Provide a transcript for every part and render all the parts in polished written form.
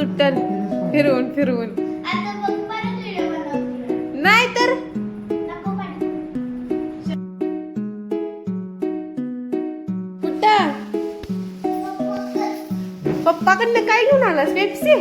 तुटन फिरवून फिरवून. नाही तर कुठं पप्पाकडनं काय घेऊन आलास? पेप्सी?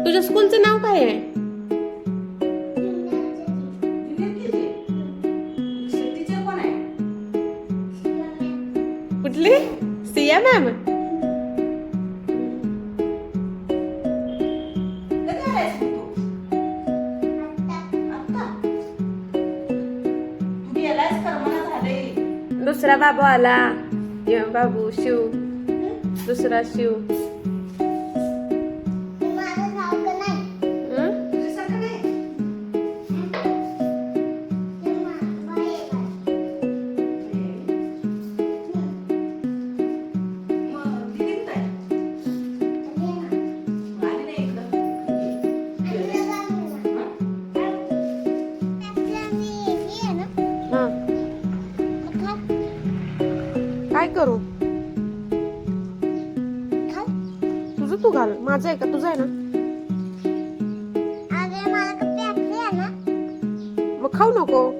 तुझ्या स्कूलचं नाव काय आहे? कुठली? सिया मॅम. दुसरा बाबू आला. बाबू शिव. दुसरा शिव. काय करू? तुझं तू घाल. माझं आहे का? तुझं आहे ना? मग खाऊ नको.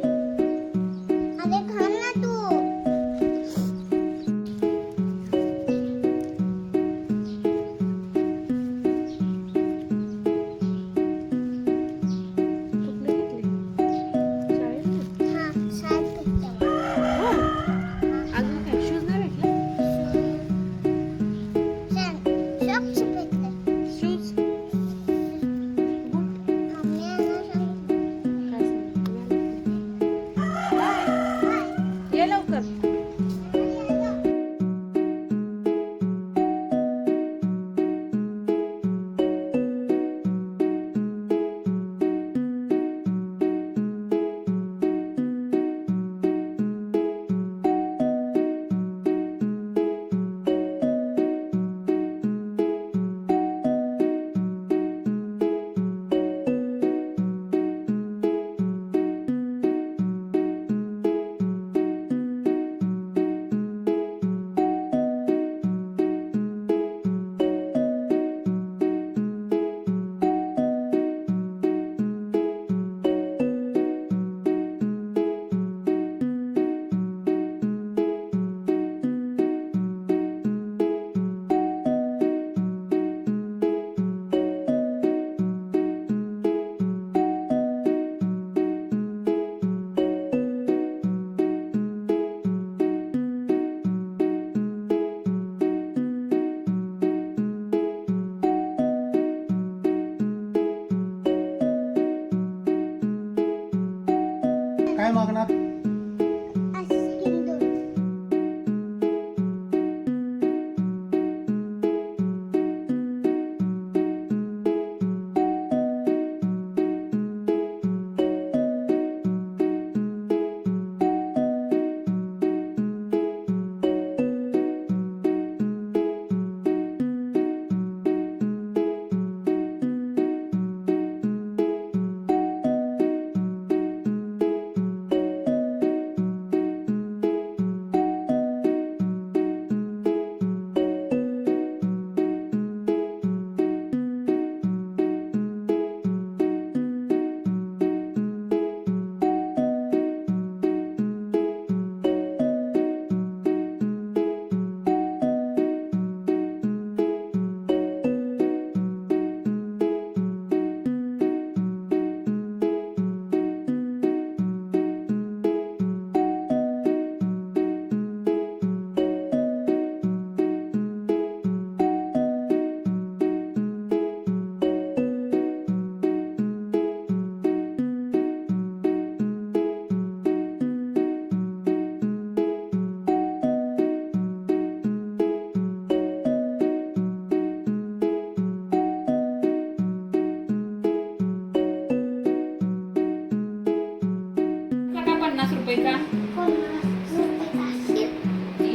काय मागणार?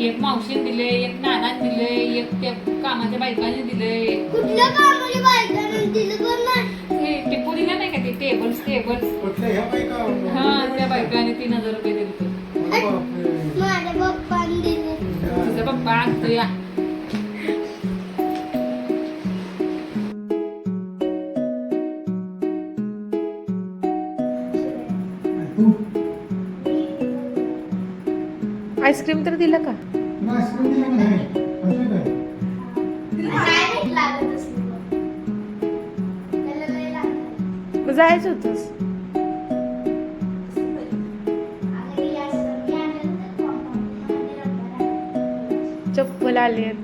एक मावशीने दिले, एक नानाने दिले, एक त्या कामाच्या बायकाने दिले. कुठल्या कामाची बायकांना दिलं पण नाही. ते टिपू दिला नाही का ते टेबल्स कुठल्या ह्या बायका? हा त्या बायकाने 3,000 रुपये दिले. अरे बापरे. माझ्या पप्पाने दिले. तुझा पप्पा आणतो या. तू आईस्क्रीम तर दिलं का? तुला आईस्क्रीम दिलं का नाही? अजून काय? काय भेट लागत असलं बघ. त्याला लय लागतं. मग जायचं होतंस. अगं हे असं मी आणलं तर कॉम्पाउंडमध्ये रब्बर आहे. चप्पल आली आहेत.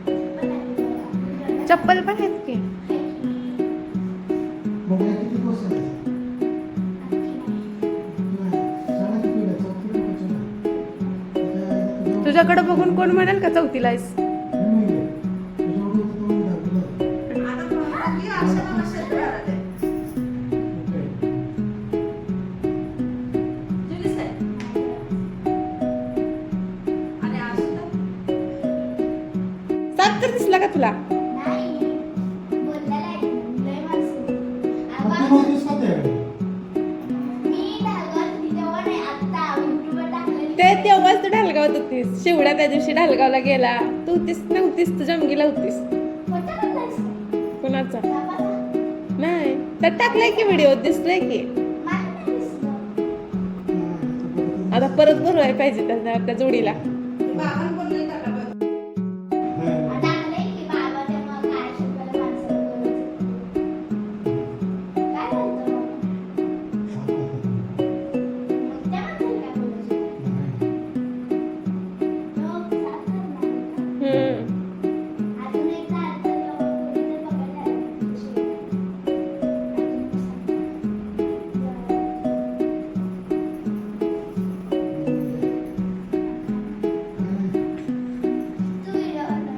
पण आहे. चप्पल पण आहेत की. मग या किती दिवस झाले? शाळा कितीला? चौथीला का चौथीला? तुझ्याकडे बघून कोण म्हणाल का चौथीला आहेस? हे मी गेले. तुझ्या एवढं होतं म्हणून दाखवलं. सात तर दिसला का तुला? नाही. बोललेलं आहे. लय माणसं. मग अगं, तू नव्हतीस का त्यावेळी? मी ढालगावात होती तेव्हा नाही, आत्ता युट्यूबवर टाकलेली. ते तेव्हाच तू ढालगावात होतीस. शिवडा त्या दिवशी ढालगावला गेला. तू होतीस नव्हतीस, तू जमगीला होतीस. खोटं बोललायस का? कुणाचा? बाबाला? नाही तर टाकलाय की व्हिडिओ, दिसलाय की. मला नाही दिसलं. आता परत भरवाय पाहिजे त्या जोडीला. टाकलंय की बाबा तेव्हा काय शिकवायला माणसाला बोलायचं. काय बोलतो मग? मग त्या माणसाला काय बोलायचं? मग साफ करणार का? अजून एकदा अर्थ जेव्हा कोणीतरी बघायला आलं की शिवाय. तू व्हिडिओ बनव.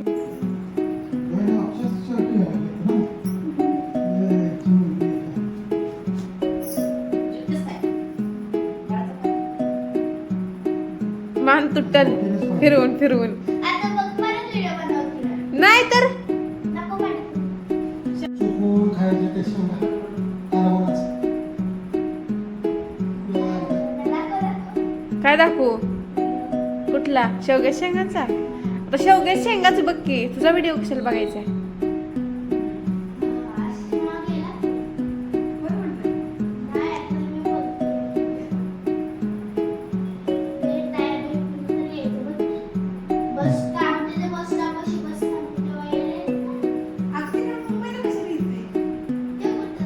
मान तुटल फिरवून फिरवून. आता बघ परत व्हिडिओ बनव तुला. नाही तर नको बनव. चुकून खायचे ते शेंगा. आरामाचं. दाखव. काय दाखवू? कुठला? शेवग्या शेंगाचा? आता शेवग्या शेंगाच बघ की. तुझा व्हिडिओ कशाला बघायचा आहे? असं मग गेला. नाही, आता मी बोलते. ते तयार होऊन तरी यायचं बघ. बस काम तिथे बस स्टॉपपाशी बस थांबते तेव्हा यायला ते कुठं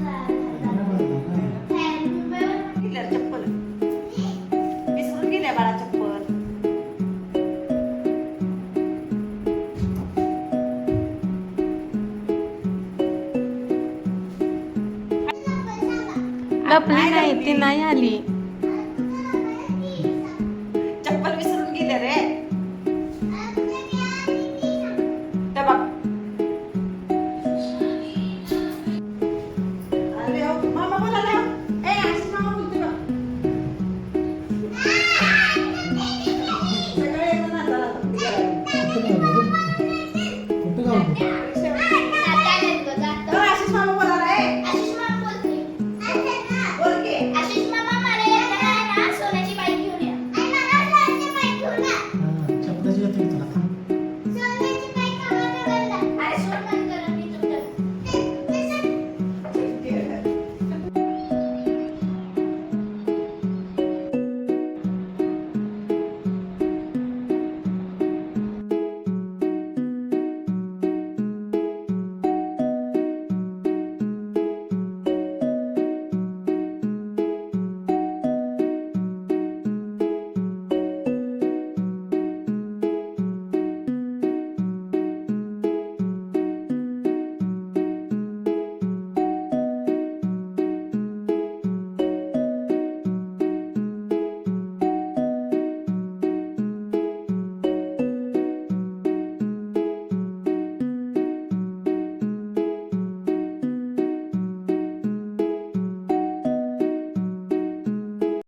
जायला? तयार मुंबईवर लपली नाही, ती नाही आली.